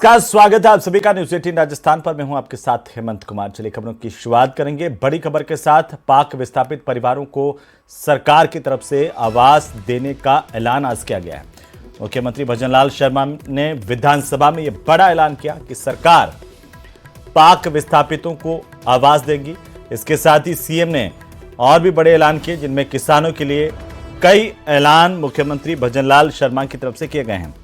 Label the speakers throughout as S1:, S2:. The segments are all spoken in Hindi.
S1: का स्वागत है आप सभी का न्यूज़ 18 राजस्थान पर। मैं हूं आपके साथ हेमंत कुमार। चलिए खबरों की शुरुआत करेंगे बड़ी खबर के साथ। पाक विस्थापित परिवारों को सरकार की तरफ से आवास देने का ऐलान आज किया गया है। मुख्यमंत्री भजनलाल शर्मा ने विधानसभा में यह बड़ा ऐलान किया कि सरकार पाक विस्थापितों को आवास देगी। इसके साथ ही सीएम ने और भी बड़े ऐलान किए, जिनमें किसानों के लिए कई ऐलान मुख्यमंत्री भजनलाल शर्मा की तरफ से किए गए हैं।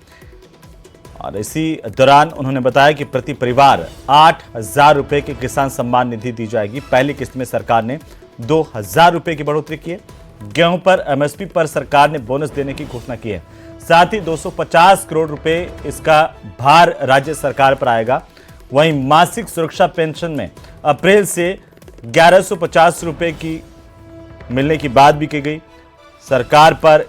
S1: और इसी दौरान उन्होंने बताया कि प्रति परिवार 8,000 रुपए की किसान सम्मान निधि दी जाएगी। पहली किस्त में सरकार ने 2,000 रुपए की बढ़ोतरी की है। गेहूं पर एमएसपी पर सरकार ने बोनस देने की घोषणा की है। साथ ही 250 करोड़ रुपए इसका भार राज्य सरकार पर आएगा। वहीं मासिक सुरक्षा पेंशन में अप्रैल से 1150 रुपए की मिलने की बात भी की गई। सरकार पर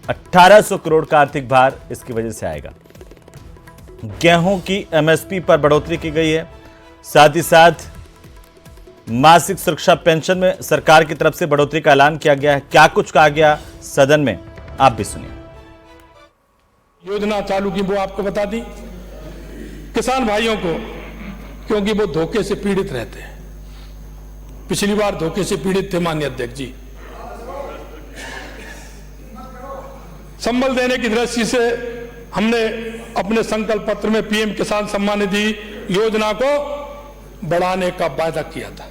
S1: 1800 करोड़ का आर्थिक भार इसकी वजह से आएगा। गेहूं की एमएसपी पर बढ़ोतरी की गई है। साथ ही साथ मासिक सुरक्षा पेंशन में सरकार की तरफ से बढ़ोतरी का ऐलान किया गया है। क्या कुछ कहा गया सदन में, आप भी सुनिए।
S2: योजना चालू की वो आपको बता दी किसान भाइयों को, क्योंकि वो धोखे से पीड़ित रहते हैं। पिछली बार धोखे से पीड़ित थे माननीय अध्यक्ष जी। संबल देने की दृष्टि से हमने अपने संकल्प पत्र में पीएम किसान सम्मान निधि योजना को बढ़ाने का वायदा किया था।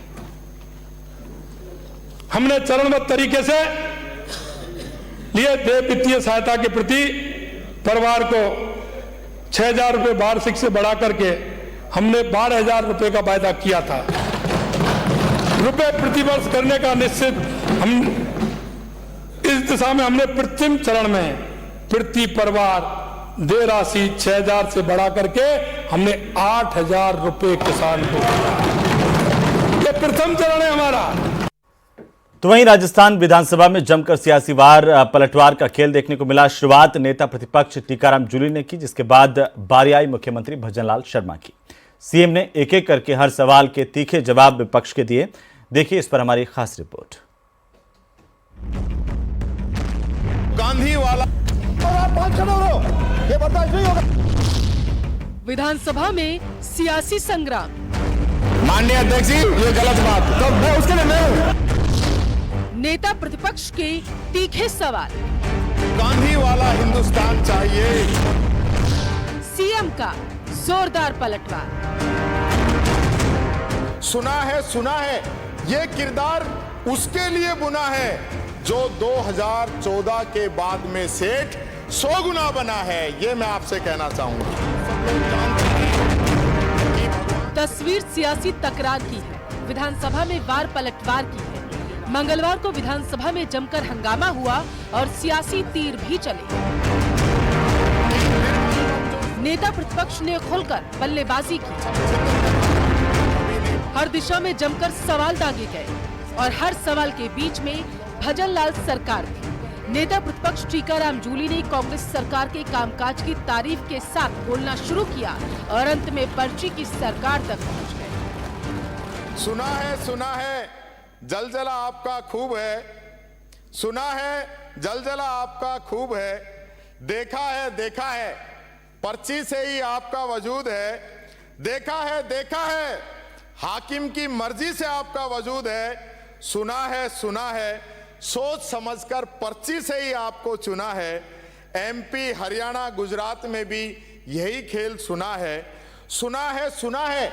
S2: हमने चरणबद्ध तरीके से लिए देय वित्तीय सहायता के प्रति परिवार को 6,000 रुपए वार्षिक से बढ़ा करके हमने 12,000 रुपए का वायदा किया था। रुपए प्रतिवर्ष करने का निश्चित हम इस दिशा में हमने प्रथम चरण में प्रति परिवार दे राशि 6,000 से बढ़ा करके हमने 8,000 रुपए किसान को दिया। ये प्रथम चरण है हमारा।
S1: तो वहीं राजस्थान विधानसभा में जमकर सियासी वार पलटवार का खेल देखने को मिला। शुरुआत नेता प्रतिपक्ष टीकाराम जूली ने की, जिसके बाद बारी आई मुख्यमंत्री भजनलाल शर्मा की। सीएम ने एक एक करके हर सवाल के तीखे जवाब विपक्ष के दिए। देखिए इस पर हमारी खास रिपोर्ट।
S3: गांधी वाला ये बर्दाश्त नहीं होगा।
S4: विधानसभा में सियासी संग्राम।
S3: माननीय अध्यक्ष जी, ये गलत बात, तो मैं उसके लिए मैं हूं।
S4: नेता प्रतिपक्ष के तीखे सवाल।
S3: गांधी वाला हिंदुस्तान चाहिए।
S4: सीएम का जोरदार पलटवार।
S3: सुना है ये किरदार उसके लिए बुना है जो 2014 के बाद में सेठ 100 गुना बना है। ये मैं आपसे कहना चाहूंगा।
S4: तस्वीर सियासी तकरार की है। विधानसभा में वार पलटवार की है। मंगलवार को विधानसभा में जमकर हंगामा हुआ और सियासी तीर भी चले। नेता प्रतिपक्ष ने खुलकर बल्लेबाजी की। हर दिशा में जमकर सवाल दागे गए और हर सवाल के बीच में भजनलाल सरकार थी। नेता प्रतिपक्ष टीकाराम जूली ने कांग्रेस सरकार के कामकाज की तारीफ के साथ बोलना शुरू किया और अंत में पर्ची की सरकार तक पहुंच गए।
S3: सुना है जलजला आपका खूब है। सुना है जलजला आपका खूब है। देखा है पर्ची से ही आपका वजूद है। देखा है हाकिम की मर्जी से आपका वजूद है। सुना है सोच समझकर पर्ची से ही आपको चुना है। एमपी हरियाणा गुजरात में भी यही खेल सुना है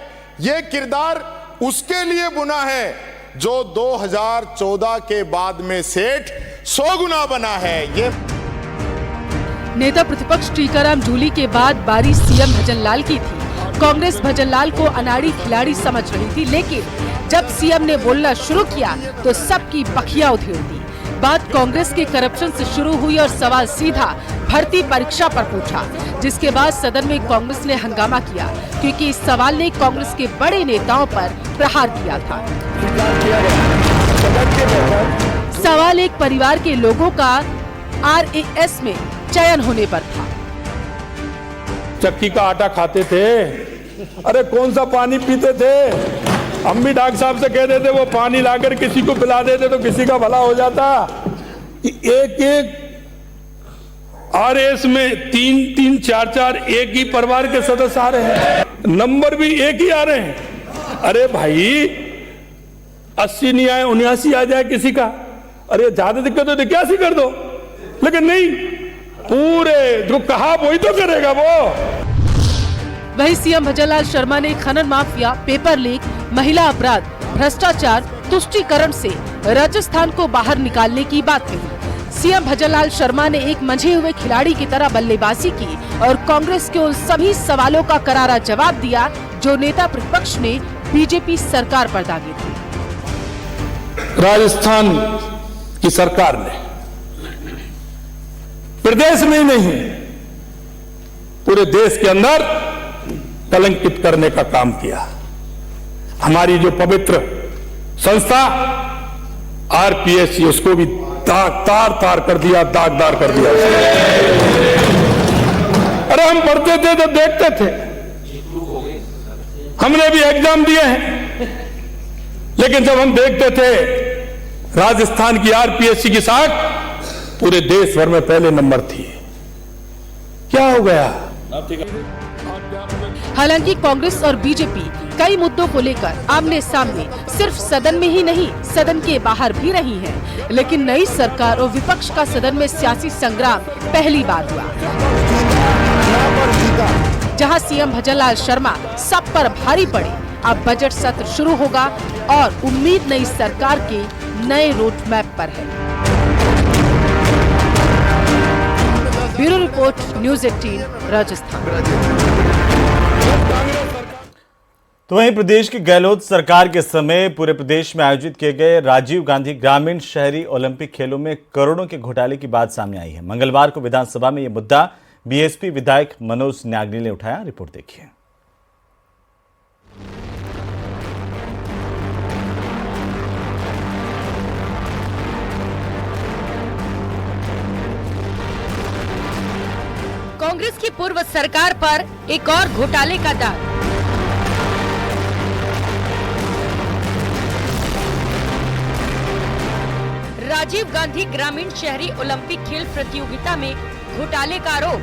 S3: ये किरदार उसके लिए बुना है जो 2014 के बाद में सेठ 100 गुना बना है। ये
S4: नेता प्रतिपक्ष टीकाराम जूली के बाद बारी सीएम भजनलाल की थी। कांग्रेस भजनलाल को अनाड़ी खिलाड़ी समझ रही थी, लेकिन जब सीएम ने बोलना शुरू किया तो सबकी पखियां उधेड़ दी। बात कांग्रेस के करप्शन से शुरू हुई और सवाल सीधा भर्ती परीक्षा पर पूछा, जिसके बाद सदन में कांग्रेस ने हंगामा किया, क्योंकि इस सवाल ने कांग्रेस के बड़े नेताओं पर प्रहार किया था। सवाल एक परिवार के लोगों का आरएएस में चयन होने पर था।
S2: चक्की का आटा खाते थे, अरे कौन सा पानी पीते थे। हम भी डॉक्टर साहब से कह देते वो पानी लाकर किसी को पिला देते तो किसी का भला हो जाता। कि एक एक आरएस में 3-3, 4-4 एक ही परिवार के सदस्य आ रहे हैं, नंबर भी एक ही आ रहे हैं। अरे भाई 80 नहीं आए 79 आ जाए किसी का, अरे ज्यादा दिक्कत हो तो 81 कर दो, लेकिन नहीं, पूरे जो कहा वही तो करेगा वो।
S4: वहीं सीएम भजनलाल शर्मा ने खनन माफिया, पेपर लीक, महिला अपराध, भ्रष्टाचार, तुष्टीकरण से राजस्थान को बाहर निकालने की बात कही। सीएम भजनलाल शर्मा ने एक मंझे हुए खिलाड़ी की तरह बल्लेबाजी की और कांग्रेस के उन सभी सवालों का करारा जवाब दिया जो नेता प्रतिपक्ष ने बीजेपी सरकार पर दागे थे।
S2: राजस्थान की सरकार ने प्रदेश में ही नहीं पूरे देश के अंदर कलंकित करने का काम किया। हमारी जो पवित्र संस्था आरपीएससी, उसको भी तार कर दिया, दागदार कर दिया। अरे हम पढ़ते थे तो देखते थे, हमने भी एग्जाम दिए हैं, लेकिन जब हम देखते थे राजस्थान की आरपीएससी की साख पूरे देश भर में पहले नंबर थी, क्या हो गया?
S4: हालांकि कांग्रेस और बीजेपी कई मुद्दों को लेकर आमने सामने सिर्फ सदन में ही नहीं, सदन के बाहर भी रही हैं। लेकिन नई सरकार और विपक्ष का सदन में सियासी संग्राम पहली बार हुआ, जहां सीएम भजनलाल शर्मा सब पर भारी पड़े। अब बजट सत्र शुरू होगा और उम्मीद नई सरकार के नए रोड मैप पर है। Bureau report, news 18 Rajasthan.
S1: तो वहीं प्रदेश की गहलोत सरकार के समय पूरे प्रदेश में आयोजित किए गए राजीव गांधी ग्रामीण शहरी ओलंपिक खेलों में करोड़ों के घोटाले की बात सामने आई है। मंगलवार को विधानसभा में यह मुद्दा बीएसपी विधायक मनोज न्यागनी ने उठाया। रिपोर्ट देखिए।
S5: कांग्रेस की पूर्व सरकार पर एक और घोटाले का दाग। राजीव गांधी ग्रामीण शहरी ओलंपिक खेल प्रतियोगिता में घोटाले का आरोप।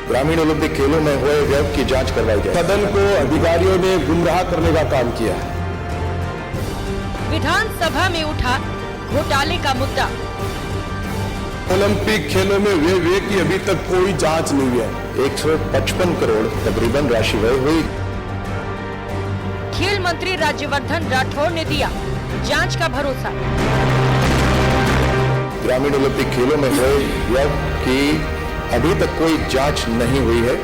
S6: ग्रामीण ओलंपिक खेलों में हुए व्यय की जांच करवाई जाए। सदन को अधिकारियों ने गुमराह करने का काम किया है।
S5: विधानसभा में उठा घोटाले का मुद्दा।
S6: ओलंपिक खेलों में हुए व्यय की अभी तक कोई जांच नहीं हुई है। 155 करोड़ तकरीबन राशि व्यय हुई।
S5: खेल मंत्री राज्यवर्धन राठौड़ ने दिया जांच का भरोसा।
S6: ग्रामीण ओलंपिक खेलों में हुए व्यय की अभी तक कोई जांच नहीं हुई है।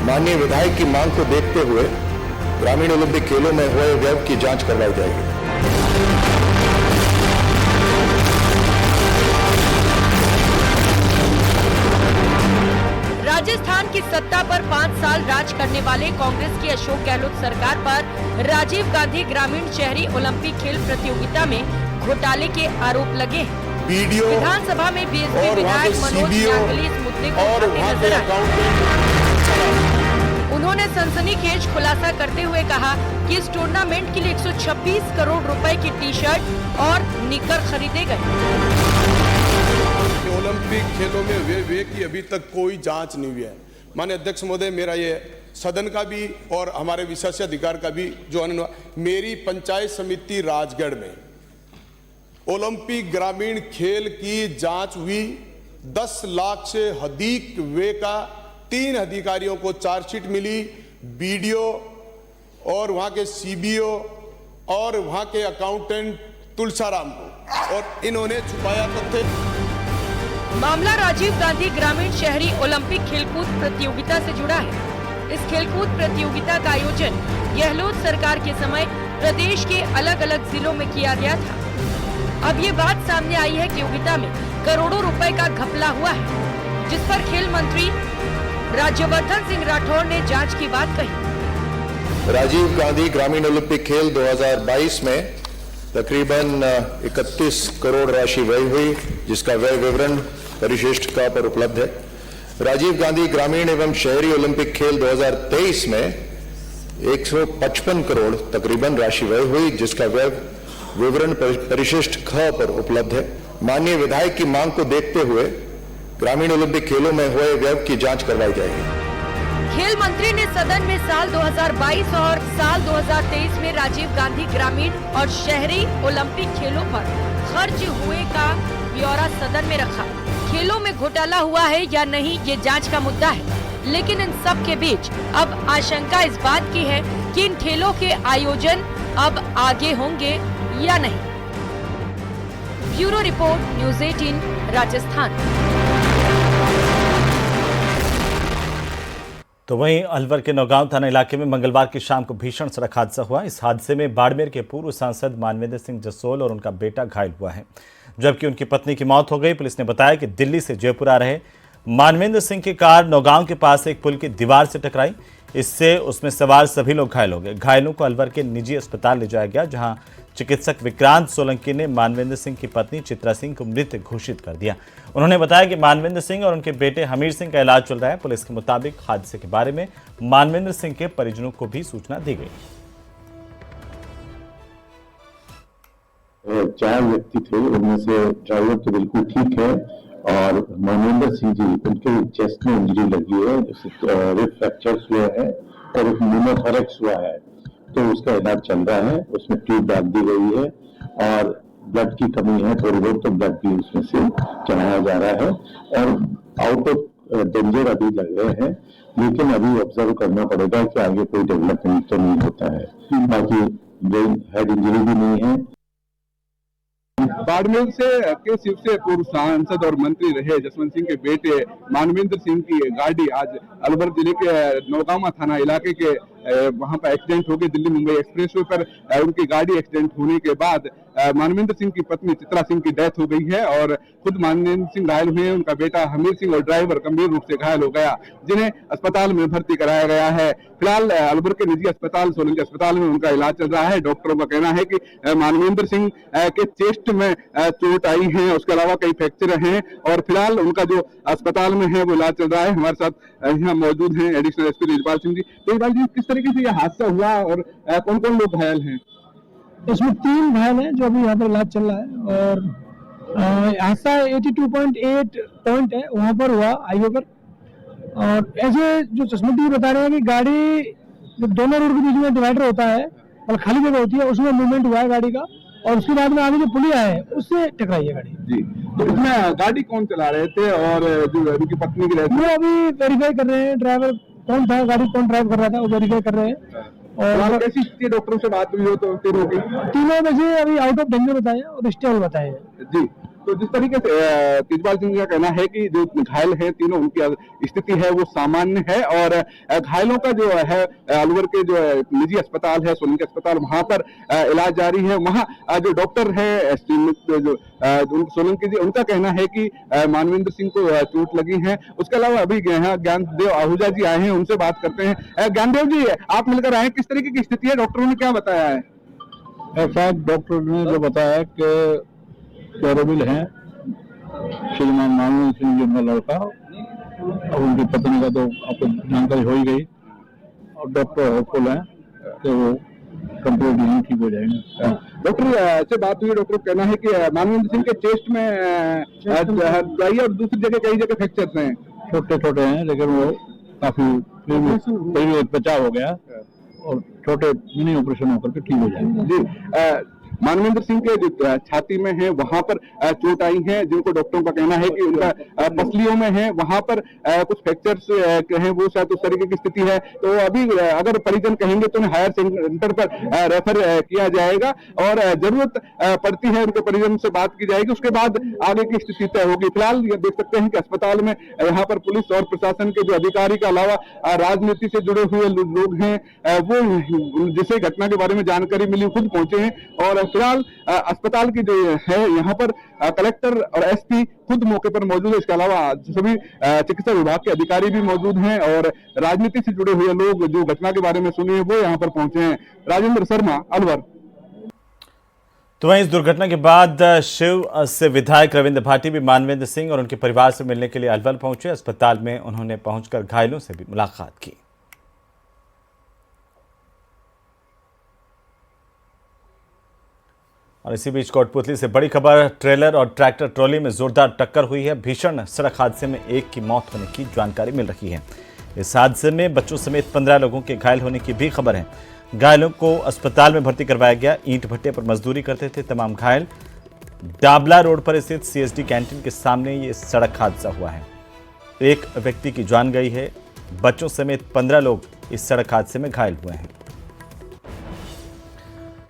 S6: माननीय विधायक की मांग को देखते हुए ग्रामीण ओलंपिक खेलों में हुए व्यय की जांच करवाई जाएगी।
S5: राजस्थान की सत्ता पर 5 साल राज करने वाले कांग्रेस की अशोक गहलोत सरकार पर राजीव गांधी ग्रामीण शहरी ओलंपिक खेल प्रतियोगिता में घोटाले के आरोप लगे हैं। विधानसभा में बीएसपी विधायक मनोज न्यागनी इस मुद्दे को उठाते नजर आए। उन्होंने सनसनीखेज खुलासा करते हुए कहा कि इस टूर्नामेंट के लिए 126 करोड़ रुपए की टी शर्ट और निकर खरीदे गए।
S7: ओलंपिक खेलों में व्यय की अभी तक कोई जांच नहीं हुई है। माननीय अध्यक्ष महोदय, मेरा ये सदन का भी और हमारे विशेषाधिकार का भी जो मेरी पंचायत समिति राजगढ़ में ओलंपिक ग्रामीण खेल की जांच हुई। 10 लाख से अधिक व्यय का 3 अधिकारियों को चार्जशीट मिली। बीडीओ और वहां के सीबीओ और वहां के अकाउंटेंट तुलसाराम को, और इन्होंने छुपाया तथ्य।
S5: मामला राजीव गांधी ग्रामीण शहरी ओलंपिक खेलकूद प्रतियोगिता से जुड़ा है। इस खेलकूद प्रतियोगिता का आयोजन गहलोत सरकार के समय प्रदेश के अलग अलग जिलों में किया गया था। अब ये बात सामने आई है कि प्रतियोगिता में करोड़ों रुपए का घपला हुआ है, जिस पर खेल मंत्री राज्यवर्धन सिंह राठौड़ ने जांच की बात कही।
S6: राजीव गांधी ग्रामीण ओलंपिक खेल 2022 में तकरीबन 31 करोड़ राशि व्यय हुई, जिसका व्यय विवरण परिशिष्ट का पर उपलब्ध है। राजीव गांधी ग्रामीण एवं शहरी ओलंपिक खेल 2023 में 155 करोड़ तकरीबन राशि व्यय हुई, जिसका व्यय विवरण परिशिष्ट ख पर उपलब्ध है। माननीय विधायक की मांग को देखते हुए ग्रामीण ओलंपिक खेलों में हुए व्यय की जांच करवाई जाएगी।
S5: खेल मंत्री ने सदन में साल 2022 और साल 2023 में राजीव गांधी ग्रामीण और शहरी ओलंपिक खेलों पर खर्च हुए का ब्यौरा सदन में रखा। खेलों में घोटाला हुआ है या नहीं, ये जांच का मुद्दा है, लेकिन इन सब के बीच अब आशंका इस बात की है कि इन खेलों के आयोजन अब आगे होंगे या नहीं। Bureau report, news 18 Rajasthan.
S1: तो वहीं अलवर के नौगांव थाना इलाके में मंगलवार की शाम को भीषण सड़क हादसा हुआ। इस हादसे में बाड़मेर के पूर्व सांसद मानवेंद्र सिंह जसोल और उनका बेटा घायल हुआ है, जबकि उनकी पत्नी की मौत हो गई। पुलिस ने बताया कि दिल्ली से जयपुर आ रहे मानवेंद्र सिंह की कार नौगांव के पास एक पुल की दीवार से टकराई। इससे उसमें सवार सभी लोग घायल हो गए। घायलों को अलवर के निजी अस्पताल ले जाया गया, जहां चिकित्सक विक्रांत सोलंकी ने मानवेंद्र सिंह की पत्नी चित्रा सिंह को मृत घोषित कर दिया। उन्होंने बताया कि मानवेंद्र सिंह और उनके बेटे हमीर सिंह का इलाज चल रहा है। पुलिस के मुताबिक हादसे के बारे में मानवेंद्र सिंह के परिजनों को भी सूचना दी गई।
S8: 4 व्यक्ति थे, उनमें से ड्राइवर तो बिल्कुल ठीक है और मानवेंद्र सिंह जी, उनके चेस्ट में इंजरी लगी है, रिब फ्रैक्चर्स हुए हैं और एक न्यूमोथोरैक्स हुआ है, तो उसका इलाज चल रहा है। उसमें ट्यूब डाल दी गई है और ब्लड की कमी है, थोड़ी बहुत, तो ब्लड भी उसमें से चढ़ाया जा रहा है और आउट ऑफ डेंजर अभी लग रहे हैं, लेकिन अभी ऑब्जर्व करना पड़ेगा कि आगे कोई डेवलपमेंट तो नहीं होता है। बाकी ब्रेन हेड इंजरी भी नहीं है।
S9: बाड़मेर के शिव से पूर्व सांसद और मंत्री रहे जसवंत सिंह के बेटे मानवेंद्र सिंह की गाड़ी आज अलवर जिले के नौगांव थाना इलाके के वहां पर एक्सीडेंट हो गई। दिल्ली मुंबई एक्सप्रेसवे पर उनकी गाड़ी एक्सीडेंट होने के बाद मानवेंद्र सिंह की पत्नी चित्रा सिंह की डेथ हो गई है और खुद मानवेंद्र सिंह घायल हुए हैं। उनका बेटा हमीर सिंह और ड्राइवर गंभीर रूप से घायल हो गया, जिन्हें अस्पताल में भर्ती कराया गया है। फिलहाल अलवर के निजी अस्पताल सोलंकी अस्पताल में उनका इलाज चल रहा है। डॉक्टरों का कहना है कि मानवेंद्र सिंह के चेस्ट में चोट आई है, उसके अलावा कई फ्रैक्चर हैं और फिलहाल उनका जो अस्पताल में है वो इलाज चल रहा है। हमारे साथ यहाँ मौजूद हैं एडिशनल एसपी रिजपाल सिंह जी। रिजपाल जी, किस तरीके से यह हादसा हुआ और कौन कौन लोग घायल हैं?
S10: इसमें 3 घायल हैं जो अभी यहाँ पर इलाज चल रहा है और हादसा 82.8 पॉइंट है वहाँ पर हुआ, हाईवे पर। और ऐसे जो चश्मदीद बता रहे हैं कि गाड़ी जो दोनों रोड के बीच में डिवाइडर होता है और खाली जगह होती है, उसमें मूवमेंट हुआ है गाड़ी का और उसके बाद में आगे जो पुलिया है उससे टकराई है गाड़ी जी।
S9: तो इसमें गाड़ी कौन चला रहे थे और जो उनकी पत्नी की रहती
S10: वो अभी वेरीफाई कर रहे हैं, ड्राइवर कौन था, गाड़ी कौन ड्राइव कर रहा था, वो वेरीफाई कर रहे हैं।
S9: और कैसी स्थिति डॉक्टरों से बात हुई हो तो
S10: तीनों में से अभी आउट ऑफ डेंजर बताया और स्टेबल बताया
S9: जी। तो जिस तरीके से तेजपाल सिंह का कहना है कि जो घायल हैं तीनों, उनकी स्थिति है वो सामान्य है और घायलों का जो है अलवर के जो निजी अस्पताल है सोलंकी अस्पताल, वहां पर इलाज जारी है। वहां जो डॉक्टर है जो सोलंकी जी, उनका कहना है कि मानवेंद्र सिंह को चोट लगी है। उसके अलावा अभी ज्ञानदेव आहूजा जी आए हैं, उनसे बात करते हैं। ज्ञानदेव जी, आप मिलकर आए, किस तरीके की स्थिति है, डॉक्टरों ने क्या बताया है?
S8: ऐसा डॉक्टर ने जो बताया कि कैरोबिल है श्रीमान मानवेंद्र सिंह जी, उनका लड़का और उनकी पत्नी का तो आपको जानकारी हो ही गई और डॉक्टर होपफुल है कि वो कंप्लीट ठीक हो जाएंगे।
S9: डॉक्टर से बात हुई, डॉक्टर कहना है कि मानवेंद्र सिंह के चेस्ट में और दूसरी जगह कई जगह फ्रैक्चर्स हैं,
S8: छोटे छोटे हैं, लेकिन वो काफी बचाव हो गया और छोटे मिनी ऑपरेशन होकर के ठीक हो जाएंगे
S9: जी। मानवेंद्र सिंह के जो छाती में है वहां पर चोट आई है, जिनको डॉक्टरों का कहना है कि उनका पसलियों में है, वहां पर कुछ फ्रैक्चर्स हैं, वो शायद उस तरीके की स्थिति है। तो अभी अगर परिजन कहेंगे तो उन्हें हायर सेंटर पर रेफर किया जाएगा और जरूरत पड़ती है उनके परिजन से बात की जाएगी, उसके बाद आगे की स्थिति तय होगी। फिलहाल ये देख सकते हैं कि अस्पताल में यहाँ पर पुलिस और प्रशासन के जो अधिकारी के अलावा राजनीति से जुड़े हुए लोग हैं, वो जिसे घटना के बारे में जानकारी मिली खुद पहुंचे हैं और फिलहाल अस्पताल की जो है यहाँ पर कलेक्टर और एसपी खुद मौके पर मौजूद है। इसके अलावा सभी चिकित्सा विभाग के अधिकारी भी मौजूद हैं और राजनीति से जुड़े हुए लोग जो घटना के बारे में सुने वो यहाँ पर पहुंचे हैं। राजेंद्र शर्मा, अलवर।
S1: तो वहीं इस दुर्घटना के बाद शिव से विधायक रविंद्र भाटी भी मानवेंद्र सिंह और उनके परिवार से मिलने के लिए अलवर पहुंचे। अस्पताल में उन्होंने पहुंचकर घायलों से भी मुलाकात की। और इसी बीच कोटपुतली से बड़ी खबर, ट्रेलर और ट्रैक्टर ट्रॉली में जोरदार टक्कर हुई है। भीषण सड़क हादसे में एक की मौत होने की जानकारी मिल रही है। इस हादसे में बच्चों समेत 15 लोगों के घायल होने की भी खबर है। घायलों को अस्पताल में भर्ती करवाया गया। ईंट भट्टे पर मजदूरी करते थे तमाम घायल। डाबला रोड पर स्थित CSD कैंटीन के सामने ये सड़क हादसा हुआ है। एक व्यक्ति की जान गई है। बच्चों समेत 15 लोग इस सड़क हादसे में घायल हुए हैं।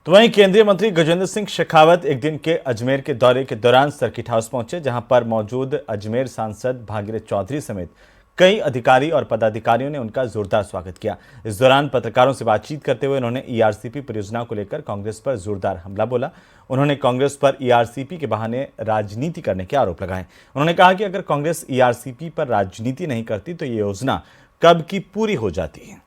S1: तो वहीं केंद्रीय मंत्री गजेंद्र सिंह शेखावत एक दिन के अजमेर के दौरे के दौरान सर्किट हाउस पहुंचे, जहां पर मौजूद अजमेर सांसद भागीरथ चौधरी समेत कई अधिकारी और पदाधिकारियों ने उनका जोरदार स्वागत किया। इस दौरान पत्रकारों से बातचीत करते हुए उन्होंने ERCP परियोजना को लेकर कांग्रेस पर जोरदार हमला बोला। उन्होंने कांग्रेस पर ERCP के बहाने राजनीति करने के आरोप लगाए। उन्होंने कहा कि अगर कांग्रेस ERCP पर राजनीति नहीं करती तो ये योजना कब की पूरी हो जाती है।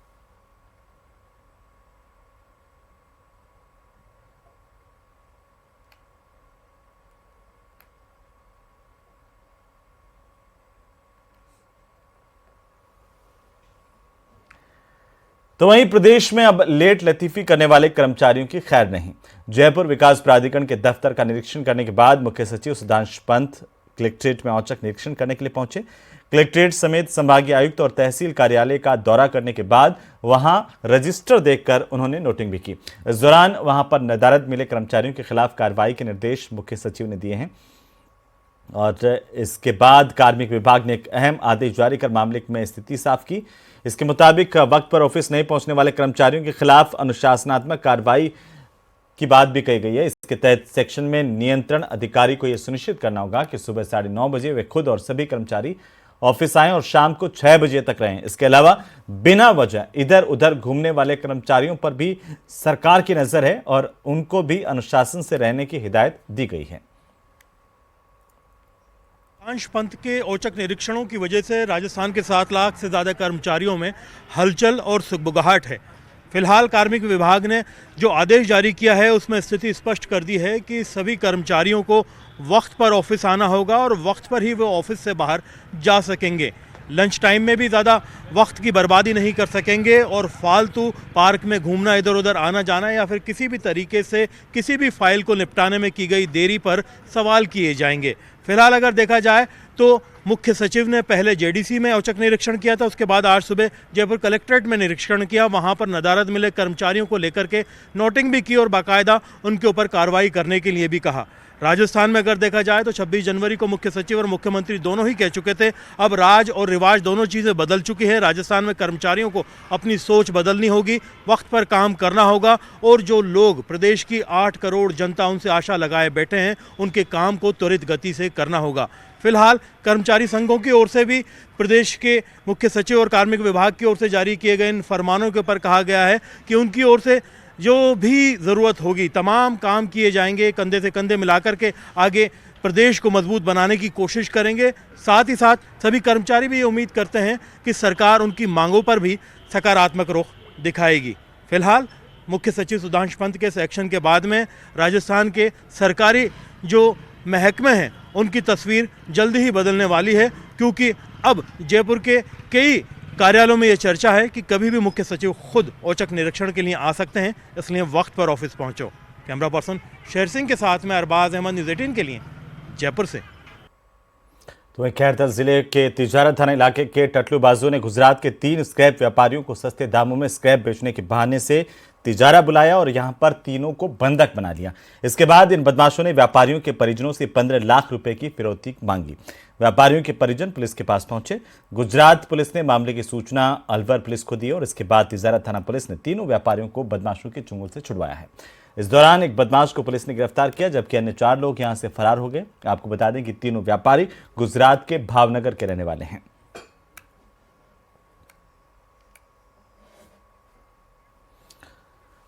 S1: तो वहीं प्रदेश में अब लेट लतीफी करने वाले कर्मचारियों की खैर नहीं। जयपुर विकास प्राधिकरण के दफ्तर का निरीक्षण करने के बाद मुख्य सचिव सुधांशु पंत कलेक्ट्रेट में औचक निरीक्षण करने के लिए पहुंचे। कलेक्ट्रेट समेत संभागीय आयुक्त और तहसील कार्यालय का दौरा करने के बाद वहां रजिस्टर देखकर उन्होंने नोटिंग भी की। इस दौरान वहां पर नदारद मिले कर्मचारियों के खिलाफ कार्रवाई के निर्देश मुख्य सचिव ने दिए हैं और इसके बाद कार्मिक विभाग ने एक अहम आदेश जारी कर मामले में स्थिति साफ की। इसके मुताबिक वक्त पर ऑफिस नहीं पहुंचने वाले कर्मचारियों के खिलाफ अनुशासनात्मक कार्रवाई की बात भी कही गई है। इसके तहत सेक्शन में नियंत्रण अधिकारी को यह सुनिश्चित करना होगा कि सुबह 9:30 बजे वे खुद और सभी कर्मचारी ऑफिस आएं और शाम को 6 बजे तक रहें। इसके अलावा बिना वजह इधर उधर घूमने वाले कर्मचारियों पर भी सरकार की नजर है और उनको भी अनुशासन से रहने की हिदायत दी गई है।
S11: सुधांशु पंत के औचक निरीक्षणों की वजह से राजस्थान के 7 लाख से ज़्यादा कर्मचारियों में हलचल और सुगबुगाहट है। फिलहाल कार्मिक विभाग ने जो आदेश जारी किया है उसमें स्थिति स्पष्ट कर दी है कि सभी कर्मचारियों को वक्त पर ऑफिस आना होगा और वक्त पर ही वो ऑफिस से बाहर जा सकेंगे। लंच टाइम में भी ज़्यादा वक्त की बर्बादी नहीं कर सकेंगे और फालतू पार्क में घूमना, इधर उधर आना जाना या फिर किसी भी तरीके से किसी भी फाइल को निपटाने में की गई देरी पर सवाल किए जाएंगे। फिलहाल अगर देखा जाए तो मुख्य सचिव ने पहले JDC में औचक निरीक्षण किया था, उसके बाद आज सुबह जयपुर कलेक्ट्रेट में निरीक्षण किया। वहां पर नदारद मिले कर्मचारियों को लेकर के नोटिंग भी की और बाकायदा उनके ऊपर कार्रवाई करने के लिए भी कहा। राजस्थान में अगर देखा जाए तो 26 जनवरी को मुख्य सचिव और मुख्यमंत्री दोनों ही कह चुके थे, अब राज और रिवाज दोनों चीज़ें बदल चुकी है। राजस्थान में कर्मचारियों को अपनी सोच बदलनी होगी, वक्त पर काम करना होगा और जो लोग प्रदेश की 8 करोड़ जनता उनसे आशा लगाए बैठे हैं उनके काम को त्वरित गति से करना होगा। फिलहाल कर्मचारी संघों की ओर से भी प्रदेश के मुख्य सचिव और कार्मिक विभाग की ओर से जारी किए गए इन फरमानों के ऊपर कहा गया है कि उनकी ओर से जो भी ज़रूरत होगी तमाम काम किए जाएंगे। कंधे से कंधे मिलाकर के आगे प्रदेश को मजबूत बनाने की कोशिश करेंगे। साथ ही साथ सभी कर्मचारी भी ये उम्मीद करते हैं कि सरकार उनकी मांगों पर भी सकारात्मक रुख दिखाएगी। फिलहाल मुख्य सचिव सुधांशु पंत के इस एक्शन के बाद में राजस्थान के सरकारी जो महकमे हैं उनकी तस्वीर जल्दी ही बदलने वाली है, क्योंकि अब जयपुर के कई कार्यालयों में ये चर्चा है कि कभी भी मुख्य सचिव खुद औचक निरीक्षण के लिए आ सकते हैं, इसलिए वक्त पर ऑफिस पहुंचो। कैमरा पर्सन शेर सिंह के साथ में अरबाज अहमद, न्यूज़ 18 के लिए जयपुर से।
S1: तो खैरतर जिले के तिजारा थाना इलाके के टटलूबाजों ने गुजरात के 3 स्क्रैप व्यापारियों को सस्ते दामों में स्क्रैप बेचने के बहाने से तिजारा बुलाया और यहां पर तीनों को बंधक बना लिया। इसके बाद इन बदमाशों ने व्यापारियों के परिजनों से 15 लाख रुपए की फिरौती मांगी। व्यापारियों के परिजन पुलिस के पास पहुंचे। गुजरात पुलिस ने मामले की सूचना अलवर पुलिस को दी और इसके बाद तिजारा थाना पुलिस ने तीनों व्यापारियों को बदमाशों के चंगुल से छुड़वाया है। इस दौरान एक बदमाश को पुलिस ने गिरफ्तार किया, जबकि अन्य 4 लोग यहां से फरार हो गए। आपको बता दें कि तीनों व्यापारी गुजरात के भावनगर के रहने वाले हैं।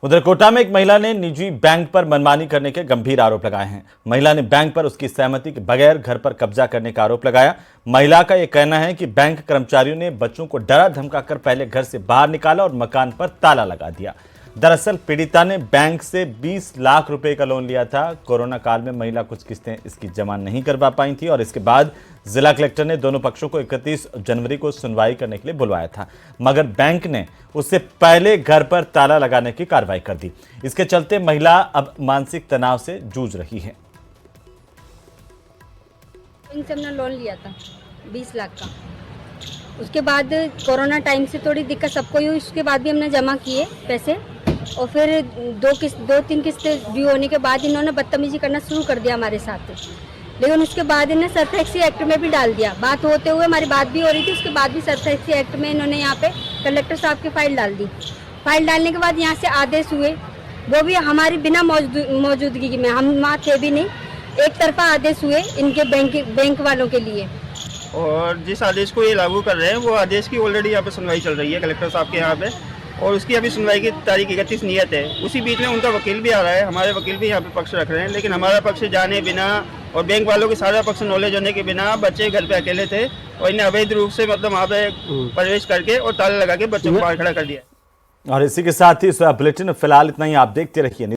S1: उधर कोटा में एक महिला ने निजी बैंक पर मनमानी करने के गंभीर आरोप लगाए हैं। महिला ने बैंक पर उसकी सहमति के बगैर घर पर कब्जा करने का आरोप लगाया। महिला का यह कहना है कि बैंक कर्मचारियों ने बच्चों को डरा धमकाकर पहले घर से बाहर निकाला और मकान पर ताला लगा दिया। दरअसल पीड़िता ने बैंक से 20 लाख रुपए का लोन लिया था। कोरोना काल में महिला कुछ किस्तें इसकी जमा नहीं करवा पाई थी और इसके बाद जिला कलेक्टर ने दोनों पक्षों को 31 जनवरी को सुनवाई करने के लिए बुलवाया था, मगर बैंक ने उससे पहले घर पर ताला लगाने की कार्रवाई कर दी। इसके चलते महिला अब मानसिक तनाव से जूझ रही है।
S12: बैंक से हमने लोन लिया था 20 लाख का। उसके बाद कोरोना टाइम से थोड़ी दिक्कत सबको हुई, उसके बाद भी हमने जमा किए पैसे और फिर 2-3 किस्तें ड्यू होने के बाद इन्होंने बदतमीजी करना शुरू कर दिया हमारे साथ। लेकिन उसके बाद इन्हें सरफेक्सी एक्ट में भी डाल दिया। बात होते हुए हमारी बात भी हो रही थी, उसके बाद भी सरफेक्सी एक्ट में इन्होंने यहाँ पे कलेक्टर साहब की फाइल डाल दी। फाइल डालने के बाद यहाँ से आदेश हुए, वो भी हमारी बिना मौजूदगी में, हम वहाँ थे भी नहीं, एक तरफा आदेश हुए इनके बैंक वालों के लिए।
S13: और जिस आदेश को ये लागू कर रहे हैं वो आदेश की ऑलरेडी यहाँ पे सुनवाई चल रही है कलेक्टर साहब के यहाँ पे, और उसकी अभी सुनवाई की तारीख 31 नियत है। उसी बीच में उनका वकील भी आ रहा है, हमारे वकील भी यहाँ पे पक्ष रख रहे हैं, लेकिन हमारा पक्ष जाने बिना और बैंक वालों के सारा पक्ष नॉलेज होने के बिना बच्चे घर पे अकेले थे और इन्हें अवैध रूप से मतलब वहाँ पे प्रवेश करके और ताला लगा के बच्चों को बाहर खड़ा कर दिया।
S1: और इसी के साथ ही इस बुलेटिन में फिलहाल इतना ही। आप देखते रहिए।